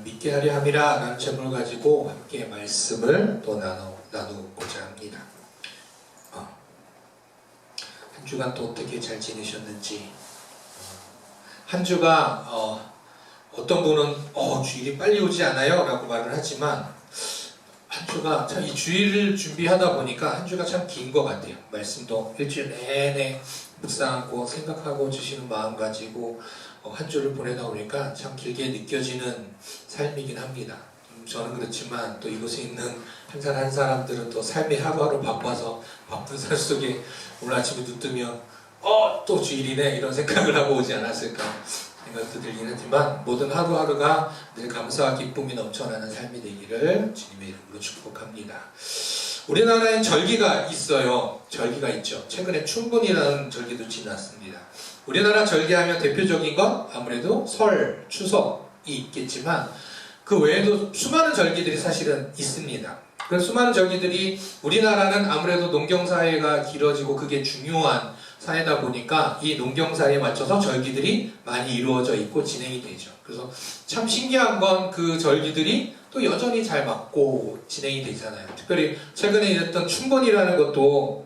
믿게 하려 함이라 라는 제목을 가지고 함께 말씀을 또 나누고자 합니다. 한 주간 또 어떻게 잘 지내셨는지, 한 주가 어떤 분은 주일이 빨리 오지 않아요? 라고 말을 하지만 한 주가 참 이 주일을 준비하다 보니까 한 주가 참 긴 것 같아요. 말씀도 일주일 내내 묵상하고 생각하고 주시는 마음 가지고 한 주를 보내다 보니까 참 길게 느껴지는 삶이긴 합니다. 저는 그렇지만 또 이곳에 있는 한 사람들은 또 삶이 하루하루 바빠서 바쁜 삶 속에 오늘 아침에 눈 뜨면 또 주일이네 이런 생각을 하고 오지 않았을까 생각도 들긴 하지만 모든 하루하루가 늘 감사와 기쁨이 넘쳐나는 삶이 되기를 주님의 이름으로 축복합니다. 우리나라에 절기가 있어요. 절기가 있죠. 최근에 춘분이라는 절기도 지났습니다. 우리나라 절기하면 대표적인 건 아무래도 설, 추석이 있겠지만 그 외에도 수많은 절기들이 사실은 있습니다. 그 수많은 절기들이 우리나라는 아무래도 농경사회가 길어지고 그게 중요한 사회다 보니까 이 농경사회에 맞춰서 절기들이 많이 이루어져 있고 진행이 되죠. 그래서 참 신기한 건 그 절기들이 또 여전히 잘 맞고 진행이 되잖아요. 특별히 최근에 있었던 춘분이라는 것도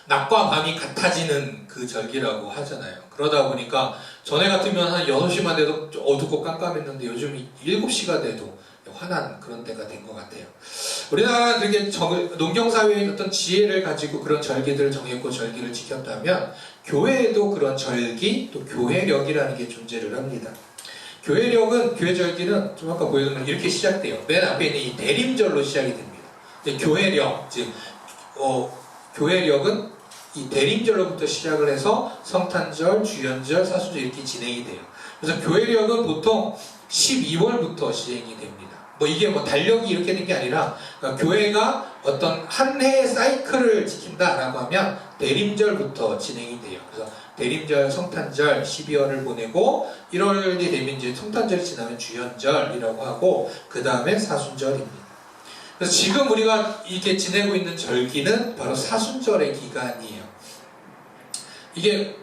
낮과 밤이 같아지는 그 절기라고 하잖아요. 그러다 보니까 전에 같으면 한 6시만 돼도 어둡고 깜깜했는데 요즘 7시가 돼도 환한 그런 때가 된 것 같아요. 우리나라는 그렇게 농경사회의 어떤 지혜를 가지고 그런 절기들을 정했고 절기를 지켰다면 교회에도 그런 절기, 또 교회력이라는 게 존재를 합니다. 교회력은, 교회 절기는 좀 아까 보여드린 이렇게 시작돼요. 맨 앞에 있는 이 대림절로 시작이 됩니다. 교회력, 즉 교회력은 이 대림절로부터 시작을 해서 성탄절, 주연절, 사순절 이렇게 진행이 돼요. 그래서 교회력은 보통 12월부터 시행이 됩니다. 이게 달력이 이렇게 된 게 아니라 그러니까 교회가 어떤 한 해의 사이클을 지킨다라고 하면 대림절부터 진행이 돼요. 그래서 대림절, 성탄절, 12월을 보내고 1월이 되면 이제 성탄절이 지나면 주연절이라고 하고 그 다음에 사순절입니다. 그래서 지금 우리가 이렇게 지내고 있는 절기는 바로 사순절의 기간이에요. 이게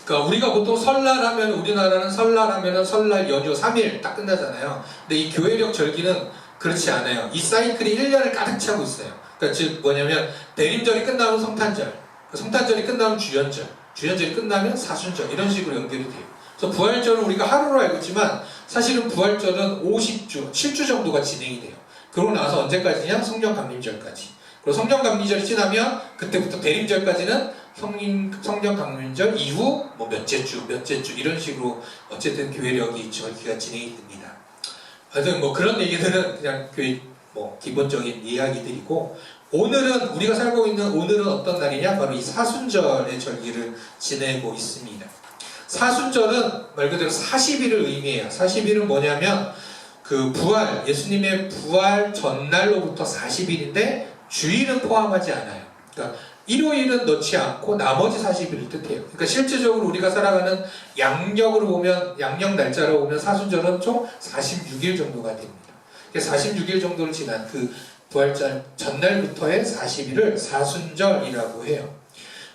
그러니까 우리가 보통 설날 하면 우리나라는 설날 하면은 설날 연휴 3일 딱 끝나잖아요. 근데 이 교회력 절기는 그렇지 않아요. 이 사이클이 1년을 가득 차고 있어요. 그러니까 즉 뭐냐면 대림절이 끝나면 성탄절, 성탄절이 끝나면 주연절, 주연절이 끝나면 사순절 이런 식으로 연결이 돼요. 그래서 부활절은 우리가 하루로 알고 있지만 사실은 부활절은 50주, 7주 정도가 진행이 돼요. 그러고 나서 언제까지냐? 성령강림절까지. 그리고 성령강림절이 지나면 그때부터 대림절까지는 성령강림절 이후 몇째 주 이런 식으로 어쨌든 교회력이 절기가 진행이 됩니다. 하여튼 그런 얘기들은 그냥 교회 기본적인 이야기들이고 오늘은 우리가 살고 있는 오늘은 어떤 날이냐? 바로 이 사순절의 절기를 지내고 있습니다. 사순절은 말 그대로 40일을 의미해요. 40일은 뭐냐면 그 부활, 예수님의 부활 전날로부터 40일인데 주일은 포함하지 않아요. 그러니까 일요일은 넣지 않고 나머지 40일을 뜻해요. 그러니까 실질적으로 우리가 살아가는 양력으로 보면, 양력 날짜로 보면 사순절은 총 46일 정도가 됩니다. 46일 정도를 지난 그 부활절 전날부터의 40일을 사순절이라고 해요.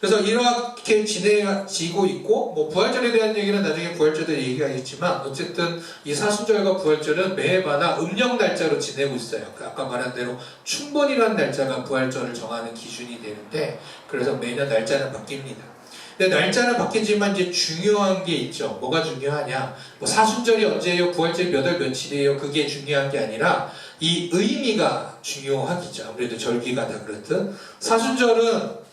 그래서 이렇게 지내지고 있고 부활절에 대한 얘기는 나중에 부활절 때 얘기하겠지만 어쨌든 이 사순절과 부활절은 매해마다 음력 날짜로 지내고 있어요. 아까 말한 대로 춘분이라는 날짜가 부활절을 정하는 기준이 되는데 그래서 매년 날짜는 바뀝니다. 근데 날짜는 바뀌지만 이제 중요한 게 있죠. 뭐가 중요하냐? 사순절이 언제예요? 부활절이 몇 월 며칠이에요? 그게 중요한 게 아니라 이 의미가 중요하겠죠. 아무래도 절기가 다 그렇듯 사순절은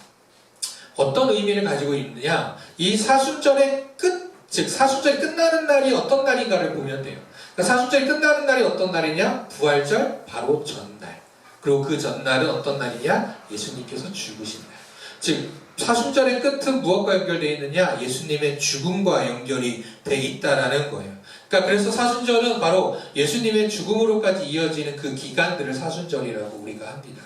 어떤 의미를 가지고 있느냐? 이 사순절의 끝, 즉 사순절이 끝나는 날이 어떤 날인가를 보면 돼요. 그러니까 사순절이 끝나는 날이 어떤 날이냐? 부활절 바로 전날. 그리고 그 전날은 어떤 날이냐? 예수님께서 죽으신 날. 즉 사순절의 끝은 무엇과 연결되어 있느냐? 예수님의 죽음과 연결이 되어 있다라는 거예요. 그러니까 그래서 사순절은 바로 예수님의 죽음으로까지 이어지는 그 기간들을 사순절이라고 우리가 합니다.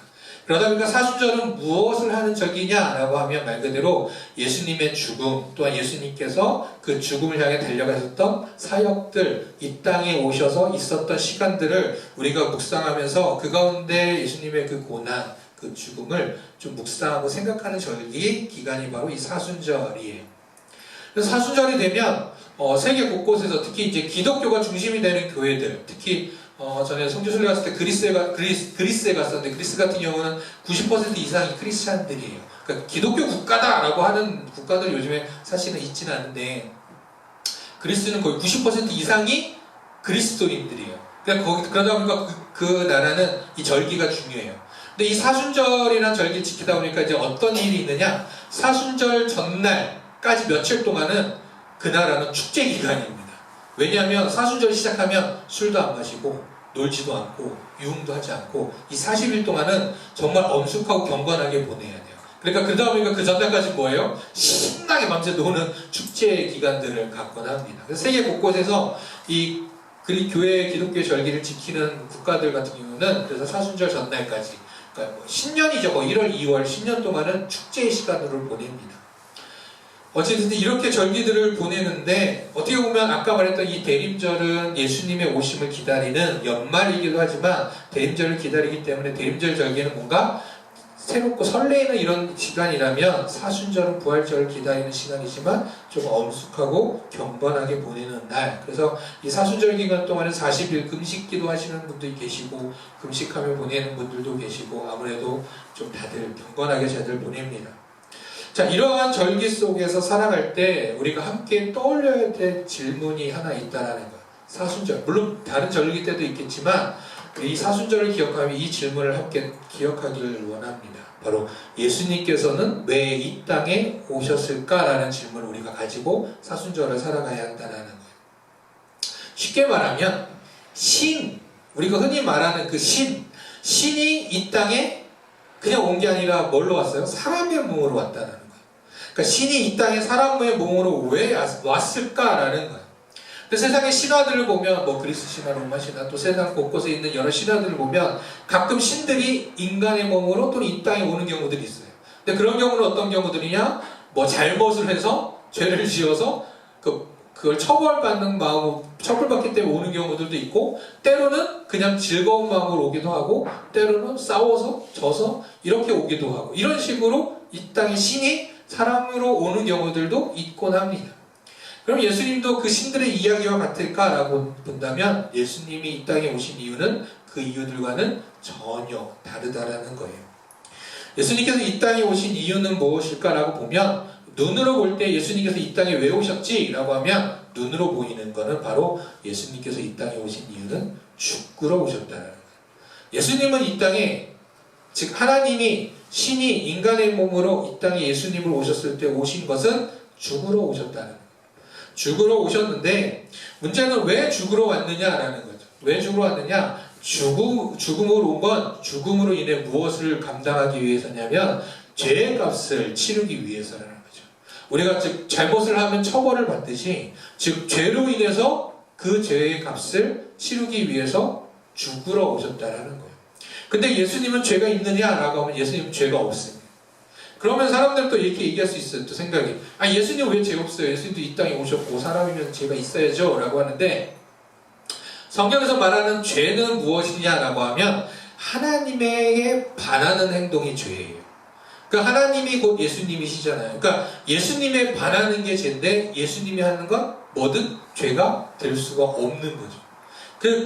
그러다 보니까 사순절은 무엇을 하는 절기냐라고 하면 말 그대로 예수님의 죽음 또한 예수님께서 그 죽음을 향해 달려가셨던 사역들 이 땅에 오셔서 있었던 시간들을 우리가 묵상하면서 그 가운데 예수님의 그 고난 그 죽음을 좀 묵상하고 생각하는 절기 기간이 바로 이 사순절이에요. 그래서 사순절이 되면 세계 곳곳에서 특히 이제 기독교가 중심이 되는 교회들, 특히 전에 성지순례 갔을 때 그리스에 갔었는데 그리스 같은 경우는 90% 이상이 크리스찬들이에요. 그러니까 기독교 국가다라고 하는 국가들 요즘에 사실은 있지는 않은데 그리스는 거의 90% 이상이 그리스도인들이에요. 그러다 보니까 그 나라는 이 절기가 중요해요. 근데 이 사순절이라는 절기를 지키다 보니까 이제 어떤 일이 있느냐? 사순절 전날까지 며칠 동안은 그 나라는 축제 기간입니다. 왜냐하면 사순절 시작하면 술도 안 마시고 놀지도 않고 유흥도 하지 않고 이 40일 동안은 정말 엄숙하고 경건하게 보내야 돼요. 그러다 보니까 그 전날까지 뭐예요? 신나게 밤새 노는 축제 기간들을 갖곤 합니다. 그래서 세계 곳곳에서 이 교회 기독교의 절기를 지키는 국가들 같은 경우는 그래서 사순절 전날까지, 그러니까 뭐 신년이죠. 1월, 2월 신년 동안은 축제의 시간으로 보냅니다. 어쨌든 이렇게 절기들을 보내는데 어떻게 보면 아까 말했던 이 대림절은 예수님의 오심을 기다리는 연말이기도 하지만 대림절을 기다리기 때문에 대림절 절기는 뭔가 새롭고 설레이는 이런 시간이라면 사순절은 부활절을 기다리는 시간이지만 좀 엄숙하고 경건하게 보내는 날. 그래서 이 사순절 기간 동안은 40일 금식기도 하시는 분들이 계시고 금식하며 보내는 분들도 계시고 아무래도 좀 다들 경건하게 잘들 보냅니다. 자, 이러한 절기 속에서 살아갈 때 우리가 함께 떠올려야 될 질문이 하나 있다라는 거예요. 사순절. 물론 다른 절기 때도 있겠지만 이 사순절을 기억하면 이 질문을 함께 기억하기를 원합니다. 바로 예수님께서는 왜 이 땅에 오셨을까라는 질문을 우리가 가지고 사순절을 살아가야 한다는 거예요. 쉽게 말하면 우리가 흔히 말하는 그 신이 이 땅에 그냥 온 게 아니라 뭘로 왔어요? 사람의 몸으로 왔다는 거예요. 그러니까 신이 이 땅에 사람의 몸으로 왜 왔을까라는 거예요. 근데 세상의 신화들을 보면 그리스 신화, 로마 신화, 또 세상 곳곳에 있는 여러 신화들을 보면 가끔 신들이 인간의 몸으로 또는 이 땅에 오는 경우들이 있어요. 근데 그런 경우는 어떤 경우들이냐? 잘못을 해서 죄를 지어서 그걸 처벌받는 마음, 처벌받기 때문에 오는 경우들도 있고, 때로는 그냥 즐거운 마음으로 오기도 하고, 때로는 싸워서 져서 이렇게 오기도 하고, 이런 식으로 이 땅의 신이 사람으로 오는 경우들도 있곤 합니다. 그럼 예수님도 그 신들의 이야기와 같을까라고 본다면 예수님이 이 땅에 오신 이유는 그 이유들과는 전혀 다르다라는 거예요. 예수님께서 이 땅에 오신 이유는 무엇일까라고 보면 눈으로 볼 때 예수님께서 이 땅에 왜 오셨지라고 하면 눈으로 보이는 것은 바로 예수님께서 이 땅에 오신 이유는 죽으러 오셨다는 거예요. 예수님은 이 땅에, 즉 하나님이 신이 인간의 몸으로 이 땅에 예수님을 오셨을 때 오신 것은 죽으러 오셨다는 거예요. 죽으러 오셨는데 문제는 왜 죽으러 왔느냐라는 거죠. 왜 죽으러 왔느냐? 죽음으로 온 건 죽음으로 인해 무엇을 감당하기 위해서냐면 죄의 값을 치르기 위해서라는 거죠. 우리가 즉 잘못을 하면 처벌을 받듯이 즉 죄로 인해서 그 죄의 값을 치르기 위해서 죽으러 오셨다라는 거예요. 근데 예수님은 죄가 있느냐라고 하면 예수님은 죄가 없습니다. 그러면 사람들은 또 이렇게 얘기할 수 있어요. 또 생각이. 예수님 왜 죄 없어요? 예수님도 이 땅에 오셨고 사람이면 죄가 있어야죠. 라고 하는데 성경에서 말하는 죄는 무엇이냐라고 하면 하나님에게 반하는 행동이 죄예요. 그러니까 하나님이 곧 예수님이시잖아요. 그러니까 예수님에 반하는 게 죄인데 예수님이 하는 건 뭐든 죄가 될 수가 없는 거죠.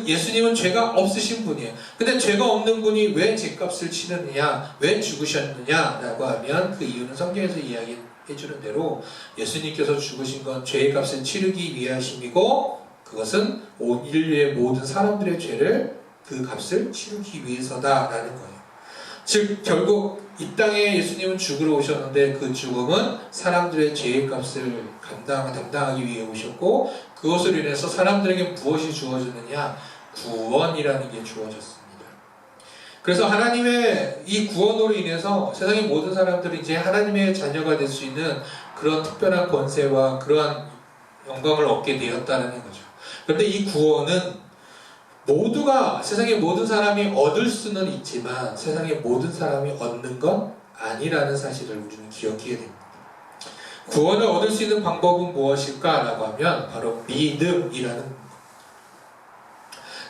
예수님은 죄가 없으신 분이에요. 근데 죄가 없는 분이 왜 죄값을 치느냐, 왜 죽으셨느냐라고 하면 그 이유는 성경에서 이야기해 주는 대로 예수님께서 죽으신 건 죄의 값을 치르기 위하심이고 그것은 온 인류의 모든 사람들의 죄를 그 값을 치르기 위해서다라는 거예요. 즉 결국 이 땅에 예수님은 죽으러 오셨는데 그 죽음은 사람들의 죄의 값을 담당하기 위해 오셨고 그것으로 인해서 사람들에게 무엇이 주어지느냐? 구원이라는 게 주어졌습니다. 그래서 하나님의 이 구원으로 인해서 세상의 모든 사람들이 이제 하나님의 자녀가 될 수 있는 그런 특별한 권세와 그러한 영광을 얻게 되었다는 거죠. 그런데 이 구원은 세상의 모든 사람이 얻을 수는 있지만 세상의 모든 사람이 얻는 건 아니라는 사실을 우리는 기억해야 됩니다. 구원을 얻을 수 있는 방법은 무엇일까라고 하면 바로 믿음이라는 것.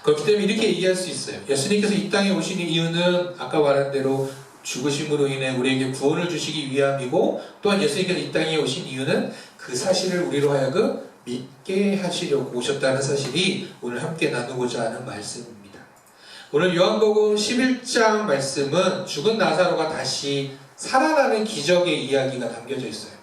그렇기 때문에 이렇게 얘기할 수 있어요. 예수님께서 이 땅에 오신 이유는 아까 말한 대로 죽으심으로 인해 우리에게 구원을 주시기 위함이고 또한 예수님께서 이 땅에 오신 이유는 그 사실을 우리로 하여금 믿게 하시려고 오셨다는 사실이 오늘 함께 나누고자 하는 말씀입니다. 오늘 요한복음 11장 말씀은 죽은 나사로가 다시 살아나는 기적의 이야기가 담겨져 있어요.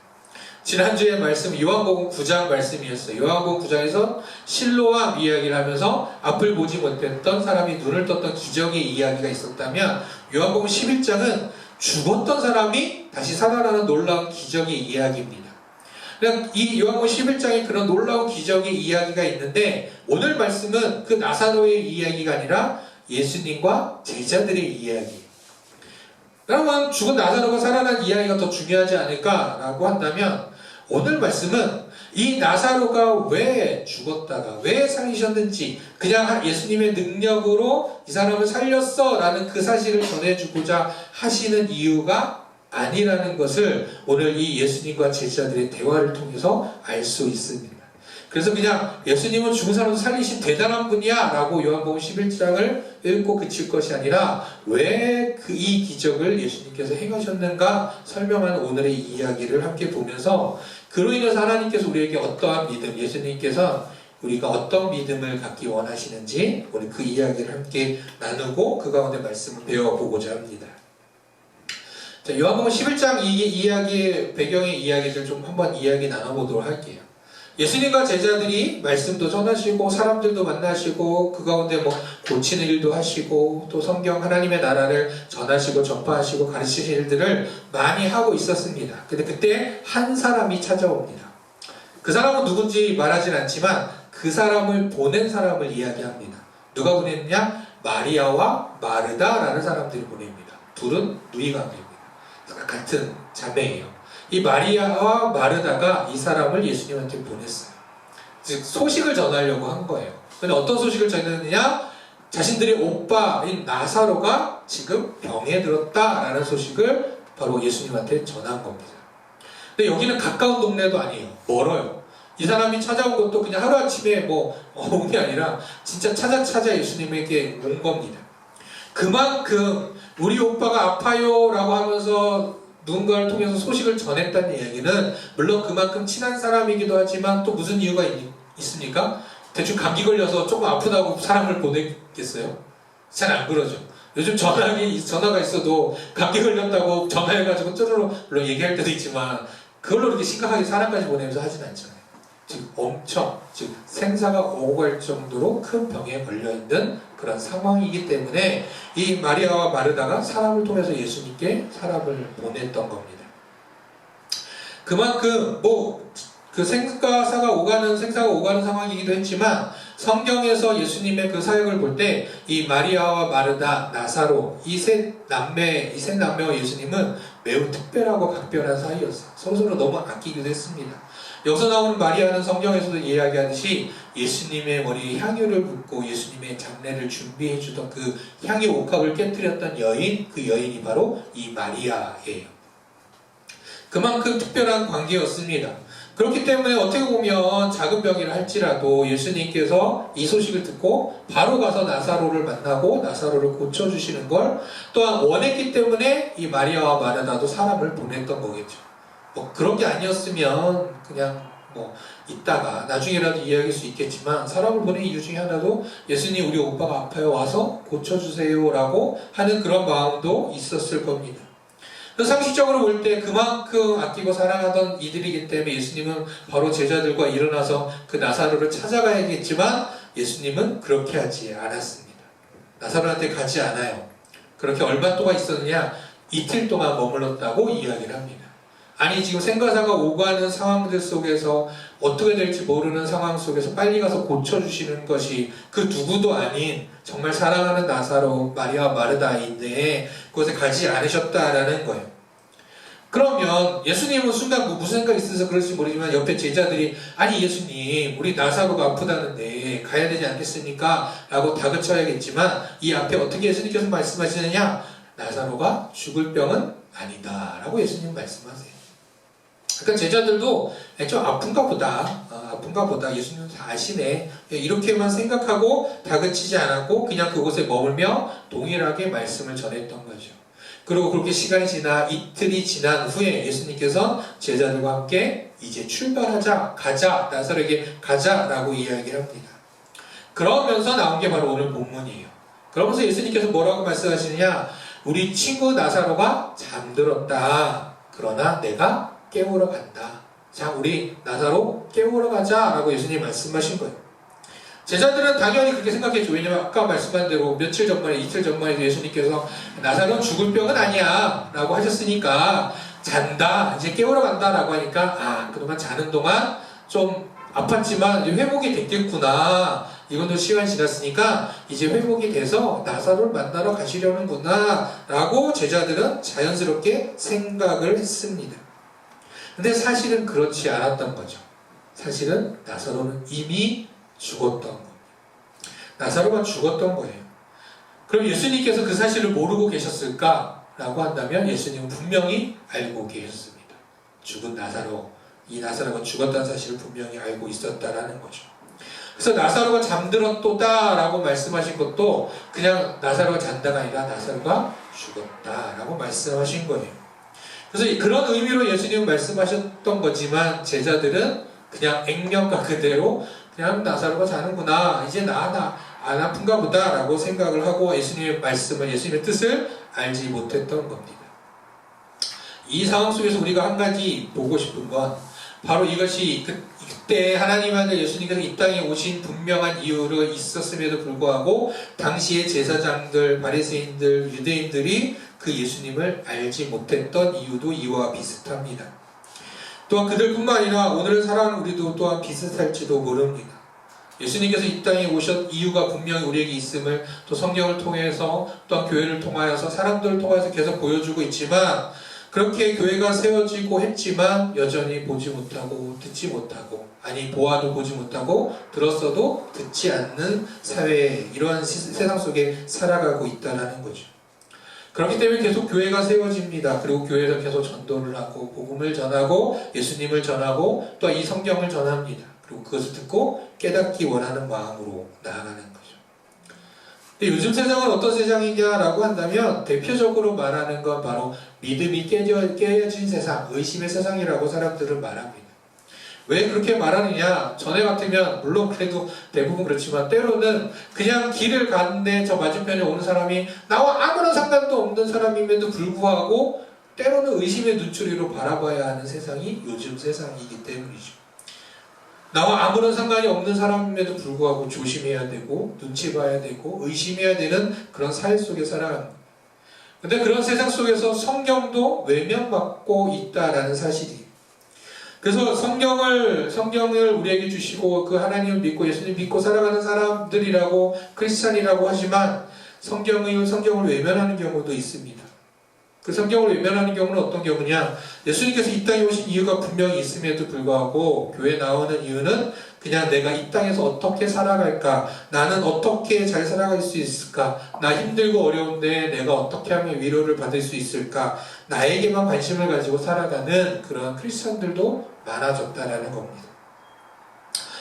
지난주에 말씀 요한복음 9장 말씀이었어요. 요한복음 9장에서 실로암 이야기를 하면서 앞을 보지 못했던 사람이 눈을 떴던 기적의 이야기가 있었다면 요한복음 11장은 죽었던 사람이 다시 살아나는 놀라운 기적의 이야기입니다. 그냥 이 요한복음 11장에 그런 놀라운 기적의 이야기가 있는데 오늘 말씀은 그 나사로의 이야기가 아니라 예수님과 제자들의 이야기예요. 그러면 죽은 나사로가 살아난 이야기가 더 중요하지 않을까라고 한다면 오늘 말씀은 이 나사로가 왜 죽었다가 왜 살리셨는지 그냥 예수님의 능력으로 이 사람을 살렸어 라는 그 사실을 전해주고자 하시는 이유가 아니라는 것을 오늘 이 예수님과 제자들의 대화를 통해서 알 수 있습니다. 그래서 그냥 예수님은 죽은 사람을 살리신 대단한 분이야 라고 요한복음 11장을 읽고 그칠 것이 아니라 왜 이 기적을 예수님께서 행하셨는가 설명하는 오늘의 이야기를 함께 보면서 그로 인해서 하나님께서 우리에게 어떠한 믿음, 예수님께서 우리가 어떤 믿음을 갖기 원하시는지 오늘 그 이야기를 함께 나누고 그 가운데 말씀을 배워보고자 합니다. 자, 요한복음 11장 이야기의 배경의 이야기를 좀 한번 이야기 나눠보도록 할게요. 예수님과 제자들이 말씀도 전하시고 사람들도 만나시고 그 가운데 뭐 고치는 일도 하시고 또 성경 하나님의 나라를 전하시고 전파하시고 가르치시는 일들을 많이 하고 있었습니다. 근데 그때 한 사람이 찾아옵니다. 그 사람은 누군지 말하진 않지만 그 사람을 보낸 사람을 이야기합니다. 누가 보냈느냐? 마리아와 마르다라는 사람들이 보냅니다. 둘은 누이관계입니다. 같은 자매예요. 이 마리아와 마르다가 이 사람을 예수님한테 보냈어요. 즉 소식을 전하려고 한 거예요. 근데 어떤 소식을 전했느냐? 자신들의 오빠인 나사로가 지금 병에 들었다라는 소식을 바로 예수님한테 전한 겁니다. 근데 여기는 가까운 동네도 아니에요. 멀어요. 이 사람이 찾아온 것도 그냥 하루아침에 온 게 아니라 진짜 찾아 예수님에게 온 겁니다. 그만큼 우리 오빠가 아파요 라고 하면서 누군가를 통해서 소식을 전했다는 이야기는 물론 그만큼 친한 사람이기도 하지만 또 무슨 이유가 있습니까? 대충 감기 걸려서 조금 아프다고 사람을 보내겠어요? 잘 안 그러죠. 요즘 전화가 있어도 감기 걸렸다고 전화해가지고 쩌르르 물론 얘기할 때도 있지만 그걸로 이렇게 심각하게 사람까지 보내면서 하진 않잖아요. 즉 생사가 오고 갈 정도로 큰 병에 걸려있는 그런 상황이기 때문에 이 마리아와 마르다가 사람을 통해서 예수님께 사람을 보냈던 겁니다. 그만큼 그 생사가 오가는 상황이기도 했지만 성경에서 예수님의 그 사역을 볼 때 이 마리아와 마르다, 나사로 이 셋 남매와 예수님은 매우 특별하고 각별한 사이였어요. 서로서로 너무 아끼기도 했습니다. 여기서 나오는 마리아는 성경에서도 이야기하듯이 예수님의 머리에 향유를 붓고 예수님의 장례를 준비해 주던 그 향유 옥합을 깨뜨렸던 여인, 그 여인이 바로 이 마리아예요. 그만큼 특별한 관계였습니다. 그렇기 때문에 어떻게 보면 작은 병이라 할지라도 예수님께서 이 소식을 듣고 바로 가서 나사로를 만나고 나사로를 고쳐주시는 걸 또한 원했기 때문에 이 마리아와 마르다도 사람을 보냈던 거겠죠. 그런 게 아니었으면 그냥 있다가 나중에라도 이해할 수 있겠지만 사람을 보낸 이유 중에 하나도 예수님 우리 오빠가 아파요 와서 고쳐주세요 라고 하는 그런 마음도 있었을 겁니다. 상식적으로 볼 때 그만큼 아끼고 사랑하던 이들이기 때문에 예수님은 바로 제자들과 일어나서 그 나사로를 찾아가야겠지만 예수님은 그렇게 하지 않았습니다. 나사로한테 가지 않아요. 그렇게 얼마 동안 있었느냐? 이틀 동안 머물렀다고 이야기를 합니다. 아니 지금 생과사가 오가는 상황들 속에서 어떻게 될지 모르는 상황 속에서 빨리 가서 고쳐주시는 것이 그 누구도 아닌 정말 사랑하는 나사로 마리아와 마르다인데 그곳에 가지 않으셨다라는 거예요. 그러면 예수님은 순간 무슨 생각이 있어서 그럴지 모르지만 옆에 제자들이 아니 예수님 우리 나사로가 아프다는데 가야 되지 않겠습니까? 라고 다그쳐야겠지만 이 앞에 어떻게 예수님께서 말씀하시느냐? 나사로가 죽을 병은 아니다 라고 예수님 말씀하세요. 그러니까 제자들도 좀 아픈가 보다 예수님은 다 아시네 이렇게만 생각하고 다그치지 않았고 그냥 그곳에 머물며 동일하게 말씀을 전했던 거죠. 그리고 그렇게 시간이 지나 이틀이 지난 후에 예수님께서 제자들과 함께 이제 출발하자, 가자, 나사로에게 가자라고 이야기를 합니다. 그러면서 나온 게 바로 오늘 본문이에요. 그러면서 예수님께서 뭐라고 말씀하시느냐? 우리 친구 나사로가 잠들었다. 그러나 내가 깨우러 간다. 자, 우리 나사로 깨우러 가자 라고 예수님이 말씀하신 거예요. 제자들은 당연히 그렇게 생각했죠. 왜냐면 아까 말씀한 대로 며칠 전만에, 이틀 전만에도 예수님께서 나사로는 죽을 병은 아니야 라고 하셨으니까 잔다, 이제 깨우러 간다 라고 하니까 그동안 자는 동안 좀 아팠지만 이제 회복이 됐겠구나. 이건도 시간이 지났으니까 이제 회복이 돼서 나사로를 만나러 가시려는구나 라고 제자들은 자연스럽게 생각을 했습니다. 근데 사실은 그렇지 않았던 거죠. 사실은 나사로는 이미 죽었던 겁니다. 나사로가 죽었던 거예요. 그럼 예수님께서 그 사실을 모르고 계셨을까? 라고 한다면 예수님은 분명히 알고 계셨습니다. 죽은 나사로, 이 나사로가 죽었다는 사실을 분명히 알고 있었다라는 거죠. 그래서 나사로가 잠들었도다 라고 말씀하신 것도 그냥 나사로가 잔다가 아니라 나사로가 죽었다 라고 말씀하신 거예요. 그래서 그런 의미로 예수님은 말씀하셨던 거지만 제자들은 그냥 액면가 그대로 그냥 나사로가 자는구나, 이제 나 안 아픈가 보다 라고 생각을 하고 예수님의 말씀을, 예수님의 뜻을 알지 못했던 겁니다. 이 상황 속에서 우리가 한 가지 보고 싶은 건 바로 이것이 그때 하나님 아들 예수님께서 이 땅에 오신 분명한 이유가 있었음에도 불구하고 당시의 제사장들, 바리새인들, 유대인들이 그 예수님을 알지 못했던 이유도 이와 비슷합니다. 또한 그들뿐만 아니라 오늘을 살아가는 우리도 또한 비슷할지도 모릅니다. 예수님께서 이 땅에 오셨 이유가 분명히 우리에게 있음을 또 성경을 통해서 또한 교회를 통하여서 사람들을 통해서 계속 보여주고 있지만 그렇게 교회가 세워지고 했지만 여전히 보지 못하고 듣지 못하고, 아니 보아도 보지 못하고 들었어도 듣지 않는 사회, 이러한 세상 속에 살아가고 있다는 거죠. 그렇기 때문에 계속 교회가 세워집니다. 그리고 교회에서 계속 전도를 하고 복음을 전하고 예수님을 전하고 또 이 성경을 전합니다. 그리고 그것을 듣고 깨닫기 원하는 마음으로 나아가는 거죠. 근데 요즘 세상은 어떤 세상이냐라고 한다면 대표적으로 말하는 건 바로 믿음이 깨어진 세상, 의심의 세상이라고 사람들은 말합니다. 왜 그렇게 말하느냐? 전에 같으면 물론 그래도 대부분 그렇지만 때로는 그냥 길을 가는데 저 맞은편에 오는 사람이 나와 아무런 상관도 없는 사람임에도 불구하고 때로는 의심의 눈초리로 바라봐야 하는 세상이 요즘 세상이기 때문이죠. 나와 아무런 상관이 없는 사람임에도 불구하고 조심해야 되고 눈치 봐야 되고 의심해야 되는 그런 사회 속에 살아갑니다. 근데 그런 세상 속에서 성경도 외면받고 있다라는 사실이에요. 그래서 성경을 우리에게 주시고 그 하나님을 믿고 예수님 믿고 살아가는 사람들이라고 크리스찬이라고 하지만 성경을 외면하는 경우도 있습니다. 그 성경을 외면하는 경우는 어떤 경우냐? 예수님께서 이 땅에 오신 이유가 분명히 있음에도 불구하고 교회에 나오는 이유는 그냥 내가 이 땅에서 어떻게 살아갈까? 나는 어떻게 잘 살아갈 수 있을까? 나 힘들고 어려운데 내가 어떻게 하면 위로를 받을 수 있을까? 나에게만 관심을 가지고 살아가는 그런 크리스천들도 많아졌다라는 겁니다.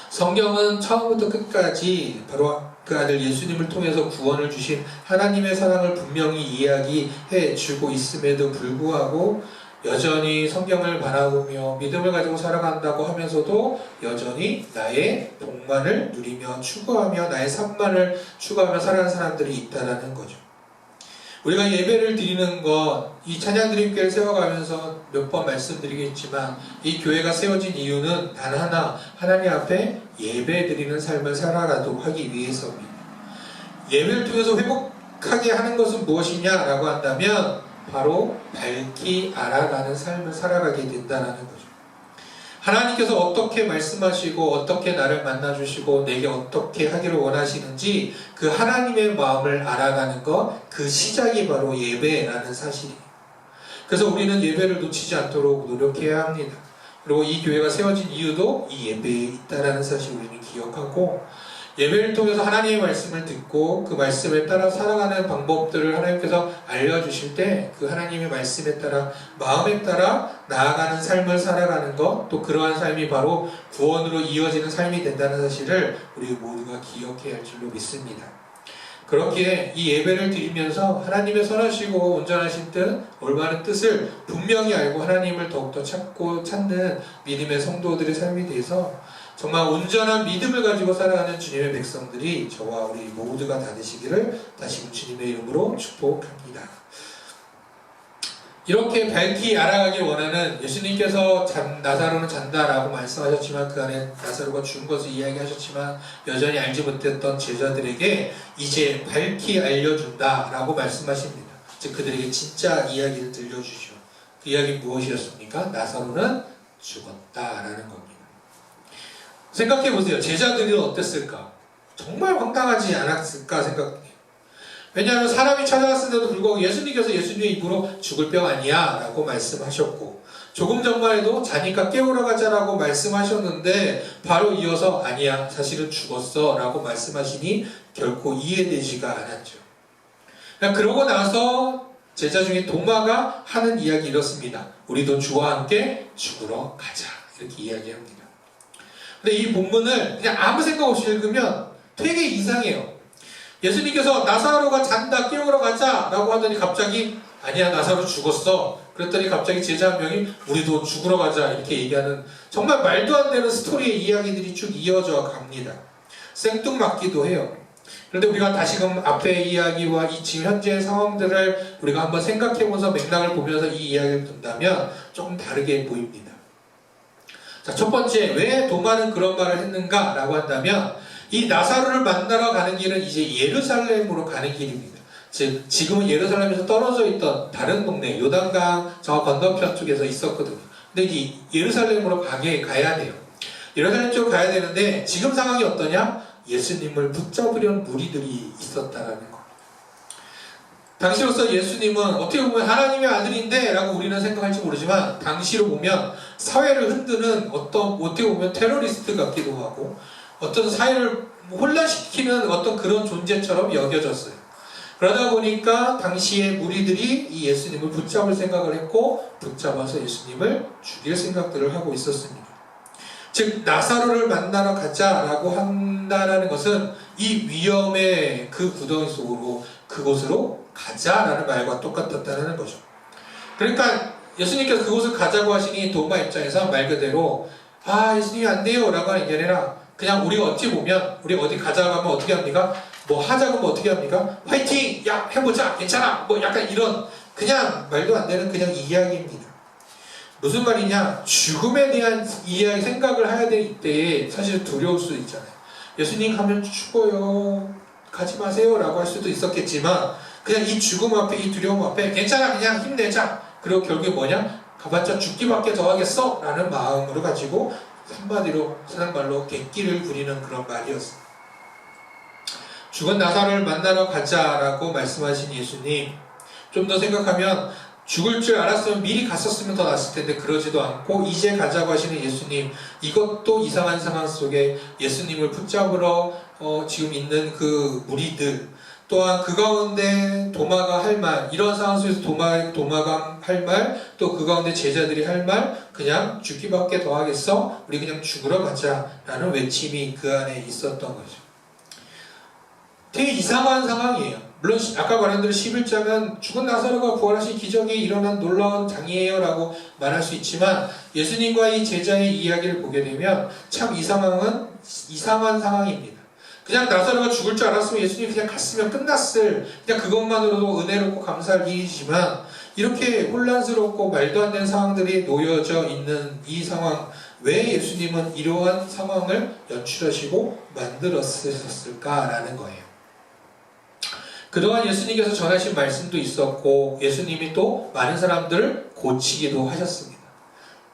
성경은 처음부터 끝까지 바로 그 아들 예수님을 통해서 구원을 주신 하나님의 사랑을 분명히 이야기해 주고 있음에도 불구하고 여전히 성경을 바라보며 믿음을 가지고 살아간다고 하면서도 여전히 나의 복만을 누리며 추구하며 나의 삶만을 추구하며 살아가는 사람들이 있다는 거죠. 우리가 예배를 드리는 것, 이 찬양드림교회를 세워가면서 몇 번 말씀드리겠지만 이 교회가 세워진 이유는 단 하나, 하나님 앞에 예배 드리는 삶을 살아가도록 하기 위해서입니다. 예배를 통해서 회복하게 하는 것은 무엇이냐라고 한다면 바로 밝히 알아가는 삶을 살아가게 된다는 거죠. 하나님께서 어떻게 말씀하시고 어떻게 나를 만나주시고 내게 어떻게 하기를 원하시는지 그 하나님의 마음을 알아가는 것, 그 시작이 바로 예배라는 사실이에요. 그래서 우리는 예배를 놓치지 않도록 노력해야 합니다. 그리고 이 교회가 세워진 이유도 이 예배에 있다는 사실을 우리는 기억하고 예배를 통해서 하나님의 말씀을 듣고 그 말씀에 따라 살아가는 방법들을 하나님께서 알려주실 때 그 하나님의 말씀에 따라 마음에 따라 나아가는 삶을 살아가는 것, 또 그러한 삶이 바로 구원으로 이어지는 삶이 된다는 사실을 우리 모두가 기억해야 할 줄로 믿습니다. 그렇기에 이 예배를 드리면서 하나님의 선하시고 온전하신 뜻, 올바른 뜻을 분명히 알고 하나님을 더욱더 찾는 믿음의 성도들의 삶이 돼서 정말 온전한 믿음을 가지고 살아가는 주님의 백성들이 저와 우리 모두가 다 되시기를 다시 주님의 이름으로 축복합니다. 이렇게 밝히 알아가길 원하는 예수님께서 나사로는 잔다라고 말씀하셨지만 그 안에 나사로가 죽은 것을 이야기하셨지만 여전히 알지 못했던 제자들에게 이제 밝히 알려준다라고 말씀하십니다. 즉 그들에게 진짜 이야기를 들려주죠. 그 이야기는 무엇이었습니까? 나사로는 죽었다라는 겁니다. 생각해보세요. 제자들이 어땠을까? 정말 황당하지 않았을까 생각해요. 왜냐하면 사람이 찾아왔음에도 불구하고 예수님께서 예수님의 입으로 죽을 병 아니야 라고 말씀하셨고 조금 전만 해도 자니까 깨우러 가자라고 말씀하셨는데 바로 이어서 아니야 사실은 죽었어 라고 말씀하시니 결코 이해되지가 않았죠. 그러고 나서 제자 중에 도마가 하는 이야기 이렇습니다. 우리도 주와 함께 죽으러 가자 이렇게 이야기합니다. 근데 이 본문을 그냥 아무 생각 없이 읽으면 되게 이상해요. 예수님께서 나사로가 잔다 깨우러 가자 라고 하더니 갑자기 아니야 나사로 죽었어 그랬더니 갑자기 제자 한 명이 우리도 죽으러 가자 이렇게 얘기하는 정말 말도 안 되는 스토리의 이야기들이 쭉 이어져 갑니다. 생뚱맞기도 해요. 그런데 우리가 다시금 앞의 이야기와 이 지금 현재의 상황들을 우리가 한번 생각해보면서 맥락을 보면서 이 이야기를 듣는다면 조금 다르게 보입니다. 자, 첫 번째 왜 도마는 그런 말을 했는가 라고 한다면 이 나사로를 만나러 가는 길은 이제 예루살렘으로 가는 길입니다. 즉 지금은 예루살렘에서 떨어져 있던 다른 동네 요단강 저 건너편 쪽에서 있었거든요. 근데 이제 예루살렘으로 가야 돼요. 예루살렘 쪽으로 가야 되는데 지금 상황이 어떠냐? 예수님을 붙잡으려는 무리들이 있었다라는 거. 당시로서 예수님은 어떻게 보면 하나님의 아들인데 라고 우리는 생각할지 모르지만 당시로 보면 사회를 흔드는 어떻게 보면 테러리스트 같기도 하고 어떤 사회를 혼란시키는 어떤 그런 존재처럼 여겨졌어요. 그러다 보니까 당시의 무리들이 이 예수님을 붙잡을 생각을 했고 붙잡아서 예수님을 죽일 생각들을 하고 있었습니다. 즉 나사로를 만나러 가자라고 한다라는 것은 이 위험의 그 구덩이 속으로 그곳으로 가자라는 말과 똑같았다는 거죠. 그러니까 예수님께서 그곳을 가자고 하시니 도마 입장에서 말 그대로 예수님이 안 돼요 라고 하는 게 아니라 그냥 우리가 어찌 보면 우리 어디 가자고 하면 어떻게 합니까? 뭐 하자고 하면 어떻게 합니까? 화이팅! 야 해보자! 괜찮아! 뭐 약간 이런 그냥 말도 안 되는 그냥 이야기입니다. 무슨 말이냐? 죽음에 대한 이야기 생각을 해야 될 때에 사실 두려울 수도 있잖아요. 예수님 가면 죽어요. 가지 마세요 라고 할 수도 있었겠지만 그냥 이 죽음 앞에 이 두려움 앞에 괜찮아 그냥 힘내자. 그리고 결국에 뭐냐? 가봤자 죽기밖에 더 하겠어? 라는 마음으로 가지고 한마디로 사람 말로 객기를 부리는 그런 말이었어요. 죽은 나사로를 만나러 가자라고 말씀하신 예수님 좀 더 생각하면 죽을 줄 알았으면 미리 갔었으면 더 낫을 텐데 그러지도 않고 이제 가자고 하시는 예수님 이것도 이상한 상황 속에 예수님을 붙잡으러 지금 있는 그 무리들 또한 그 가운데 도마가 할 말 이런 상황 속에서 도마가 할 말 또 그 가운데 제자들이 할 말 그냥 죽기밖에 더 하겠어? 우리 그냥 죽으러 가자 라는 외침이 그 안에 있었던 거죠. 되게 이상한 상황이에요. 물론 아까 말한 대로 11장은 죽은 나사로가 부활하신 기적이 일어난 놀라운 장이에요 라고 말할 수 있지만 예수님과 이 제자의 이야기를 보게 되면 참 이 상황은 이상한 상황입니다. 그냥 나사로가 죽을 줄 알았으면 예수님이 그냥 갔으면 끝났을 그냥 그것만으로도 은혜롭고 감사할 일이지만 이렇게 혼란스럽고 말도 안 되는 상황들이 놓여져 있는 이 상황 왜 예수님은 이러한 상황을 연출하시고 만들었을까라는 거예요. 그동안 예수님께서 전하신 말씀도 있었고 예수님이 또 많은 사람들을 고치기도 하셨습니다.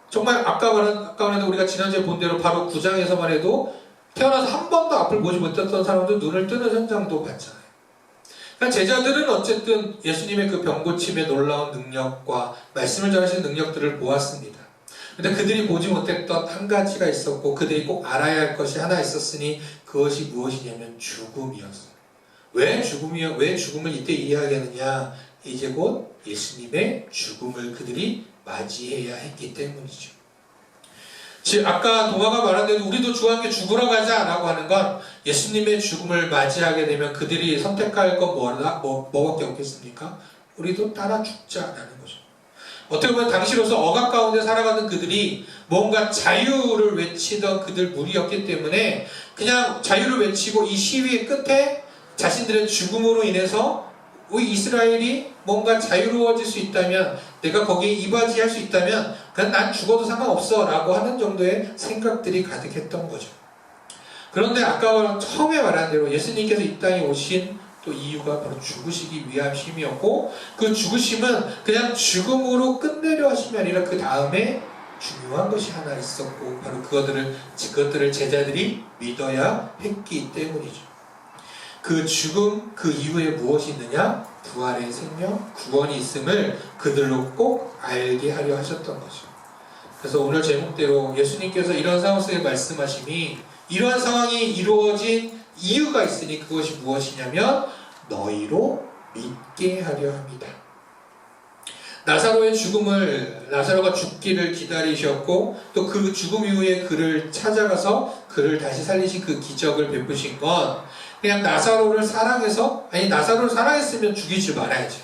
정말 아까 말한 우리가 지난주에 본 대로 바로 9장에서만 해도 태어나서 한 번도 앞을 보지 못했던 사람들 눈을 뜨는 현장도 봤잖아요. 그러니까 제자들은 어쨌든 예수님의 그 병고침의 놀라운 능력과 말씀을 전하시는 능력들을 보았습니다. 그런데 그들이 보지 못했던 한 가지가 있었고 그들이 꼭 알아야 할 것이 하나 있었으니 그것이 무엇이냐면 죽음이었어요. 왜 죽음을 이때 이야기하느냐? 이제 곧 예수님의 죽음을 그들이 맞이해야 했기 때문이죠. 즉 아까 동화가 말한 대로 우리도 주와 함께 죽으러 가자라고 하는 건 예수님의 죽음을 맞이하게 되면 그들이 선택할 건 뭐밖에 없겠습니까? 우리도 따라 죽자라는 거죠. 어떻게 보면 당시로서 억압 가운데 살아가던 그들이 뭔가 자유를 외치던 그들 무리였기 때문에 그냥 자유를 외치고 이 시위의 끝에 자신들의 죽음으로 인해서 우리 이스라엘이 뭔가 자유로워질 수 있다면, 내가 거기에 이바지할 수 있다면 그냥 난 죽어도 상관없어 라고 하는 정도의 생각들이 가득했던 거죠. 그런데 아까 처음에 말한 대로 예수님께서 이 땅에 오신 또 이유가 바로 죽으시기 위함이었고, 그 죽으심은 그냥 죽음으로 끝내려 하심이 아니라 그 다음에 중요한 것이 하나 있었고, 바로 그것들을 제자들이 믿어야 했기 때문이죠. 그 죽음 그 이후에 무엇이 있느냐? 부활의 생명, 구원이 있음을 그들로 꼭 알게 하려 하셨던 거죠. 그래서 오늘 제목대로 예수님께서 이런 상황 속에 말씀하심이, 이러한 상황이 이루어진 이유가 있으니 그것이 무엇이냐면 너희로 믿게 하려 합니다. 나사로가 죽기를 기다리셨고, 또 그 죽음 이후에 그를 찾아가서 그를 다시 살리신 그 기적을 베푸신 건 그냥 나사로를 사랑했으면 죽이지 말아야죠.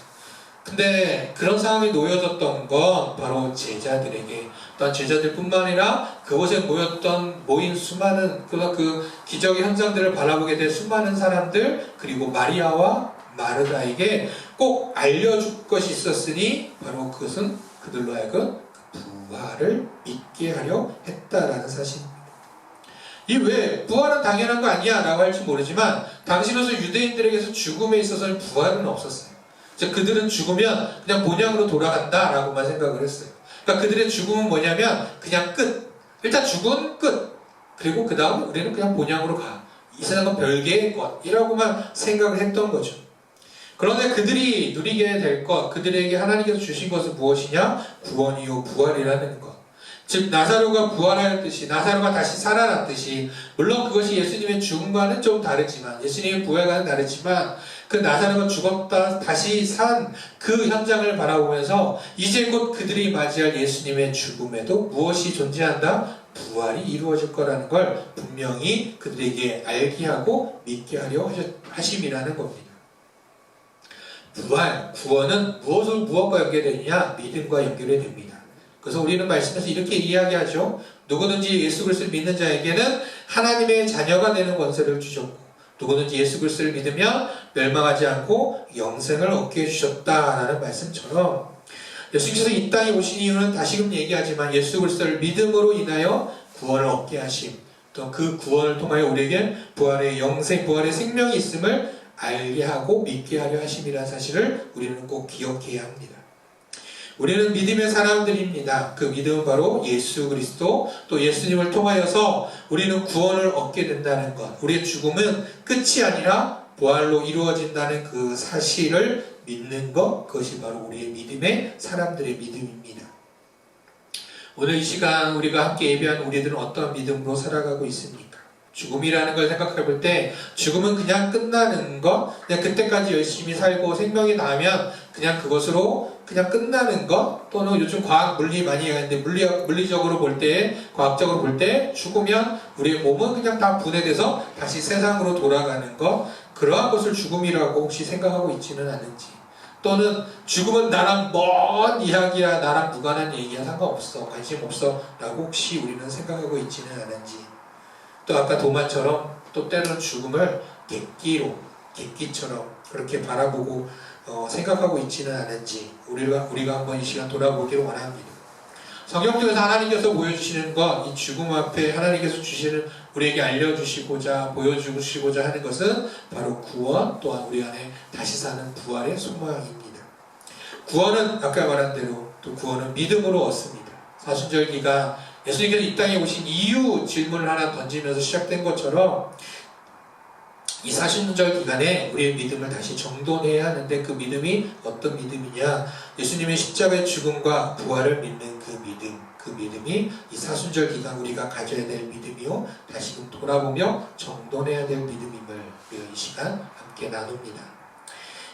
근데 그런 상황에 놓여졌던 건 바로 제자들에게, 또한 제자들뿐만 아니라 그곳에 모인 수많은 그 기적의 현장들을 바라보게 된 수많은 사람들, 그리고 마리아와 마르다에게 꼭 알려줄 것이 있었으니 바로 그것은 그들로 하여금 부활을 믿게 하려 했다라는 사실입니다. 이 왜 부활은 당연한 거 아니야 라고 할지 모르지만 당시로서 유대인들에게서 죽음에 있어서는 부활은 없었어요. 즉 그들은 죽으면 그냥 본향으로 돌아간다 라고만 생각을 했어요. 그러니까 그들의 죽음은 뭐냐면 그냥 끝. 일단 죽은 끝. 그리고 그 다음 우리는 그냥 본향으로 가. 이 세상은 별개의 것이라고만 생각을 했던 거죠. 그런데 그들이 누리게 될 것, 그들에게 하나님께서 주신 것은 무엇이냐? 구원이요 부활이라는 것. 즉 나사로가 부활하였듯이, 나사로가 다시 살아났듯이, 물론 그것이 예수님의 죽음과는 좀 다르지만, 예수님의 부활과는 다르지만, 그 나사로가 죽었다 다시 산 그 현장을 바라보면서 이제 곧 그들이 맞이할 예수님의 죽음에도 무엇이 존재한다? 부활이 이루어질 거라는 걸 분명히 그들에게 알게 하고 믿게 하려 하심이라는 겁니다. 부활, 구원은 무엇과 연결되느냐? 믿음과 연결이 됩니다. 그래서 우리는 말씀에서 이렇게 이야기하죠. 누구든지 예수 그리스도를 믿는 자에게는 하나님의 자녀가 되는 권세를 주셨고, 누구든지 예수 그리스도를 믿으면 멸망하지 않고 영생을 얻게 해주셨다라는 말씀처럼, 예수님께서 이 땅에 오신 이유는 다시금 얘기하지만 예수 그리스도를 믿음으로 인하여 구원을 얻게 하심, 또 그 구원을 통하여 우리에게 부활의 영생, 부활의 생명이 있음을 알게 하고 믿게 하려 하심이라는 사실을 우리는 꼭 기억해야 합니다. 우리는 믿음의 사람들입니다. 그 믿음은 바로 예수 그리스도, 또 예수님을 통하여서 우리는 구원을 얻게 된다는 것, 우리의 죽음은 끝이 아니라 부활로 이루어진다는 그 사실을 믿는 것, 그것이 바로 우리의 믿음의 사람들의 믿음입니다. 오늘 이 시간 우리가 함께 예배한 우리들은 어떤 믿음으로 살아가고 있습니까? 죽음이라는 걸 생각해 볼 때 죽음은 그냥 끝나는 것, 그냥 그때까지 열심히 살고 생명이 나면 그냥 그것으로 그냥 끝나는 것, 또는 요즘 과학 물리 많이 얘기하는데 물리적으로 볼 때, 과학적으로 볼 때 죽으면 우리의 몸은 그냥 다 분해돼서 다시 세상으로 돌아가는 것, 그러한 것을 죽음이라고 혹시 생각하고 있지는 않은지, 또는 죽음은 나랑 먼 이야기야, 나랑 무관한 얘기야, 상관없어, 관심 없어 라고 혹시 우리는 생각하고 있지는 않은지, 또 아까 도마처럼 또 때로는 죽음을 객기처럼 그렇게 바라보고 생각하고 있지는 않은지 우리가 한번 이 시간 돌아보기를 원합니다. 성경 중에서 하나님께서 보여주시는 것, 이 죽음 앞에 하나님께서 주시는, 우리에게 알려주시고자 보여주시고자 하는 것은 바로 구원, 또한 우리 안에 다시 사는 부활의 소망입니다. 구원은 아까 말한 대로 또 구원은 믿음으로 얻습니다. 사순절기가 예수님께서 이 땅에 오신 이유 질문을 하나 던지면서 시작된 것처럼 이 사순절 기간에 우리의 믿음을 다시 정돈해야 하는데, 그 믿음이 어떤 믿음이냐? 예수님의 십자가의 죽음과 부활을 믿는 그 믿음이 이 사순절 기간 우리가 가져야 될 믿음이요, 다시금 돌아보며 정돈해야 될 믿음임을 이 시간 함께 나눕니다.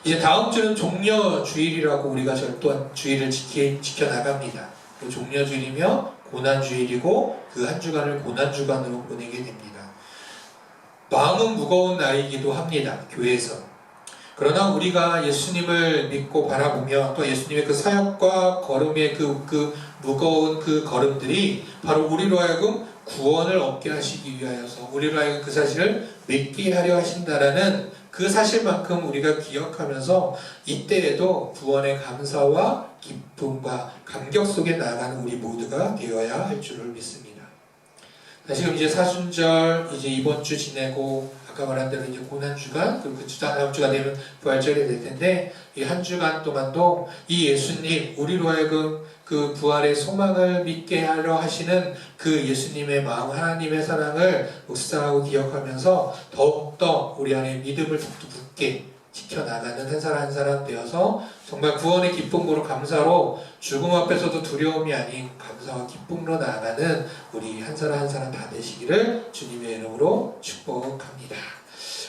이제 다음 주는 종려주일이라고 우리가 또한 주일을 지켜나갑니다. 종려주일이며 고난주일이고 그 한 주간을 고난주간으로 보내게 됩니다. 마음은 무거운 날이기도 합니다. 교회에서. 그러나 우리가 예수님을 믿고 바라보며 또 예수님의 그 사역과 걸음의 그 무거운 그 걸음들이 바로 우리로 하여금 구원을 얻게 하시기 위하여서 우리로 하여금 그 사실을 믿게 하려 하신다라는 그 사실만큼 우리가 기억하면서 이때에도 구원의 감사와 기쁨과 감격 속에 나아가는 우리 모두가 되어야 할 줄을 믿습니다. 지금 이제 사순절 이제 이번 주 지내고 아까 말한 대로 이제 고난주간 그리고 그 다음 주가 되면 부활절이 될 텐데 이 한 주간 동안도 이 예수님 우리로 하여금 그 부활의 소망을 믿게 하려 하시는 그 예수님의 마음 하나님의 사랑을 묵상하고 기억하면서 더욱더 우리 안에 믿음을 굳게 지켜나가는 한 사람 한 사람 되어서 정말 구원의 기쁨으로 감사로 죽음 앞에서도 두려움이 아닌 감사와 기쁨으로 나아가는 우리 한 사람 한 사람 다 되시기를 주님의 이름으로 축복합니다.